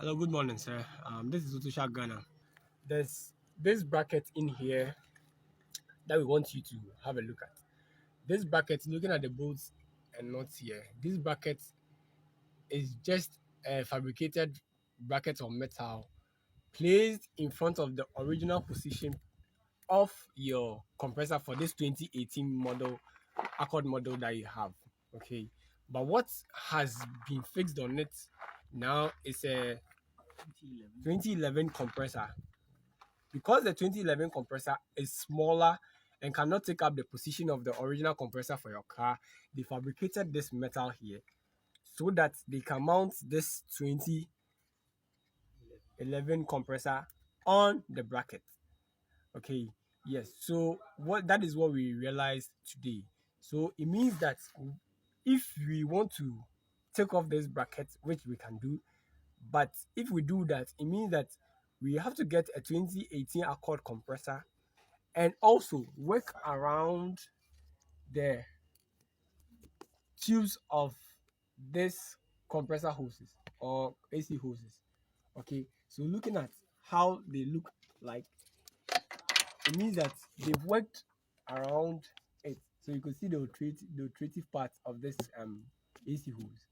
Hello, good morning, sir. This is Utusha Ghana. There's this bracket in here that we want you to have a look at. This bracket, looking at the bolts and nuts here, this bracket is just a fabricated bracket of metal placed in front of the original position of your compressor for this 2018 model, Accord model that you have. Okay, but what has been fixed on it now is a 2011 compressor. Because the 2011 compressor is smaller and cannot take up the position of the original compressor for your car, they fabricated this metal here so that they can mount this 2011 compressor on the bracket. Okay, yes, so what that is what we realized today. So it means that if we want to take off this bracket, which we can do, but if we do that, it means that we have to get a 2018 Accord compressor and also work around the tubes of this compressor hoses or AC hoses. Okay, so looking at how they look like, it means that they've worked around it. So you can see the rotative part of this AC hose.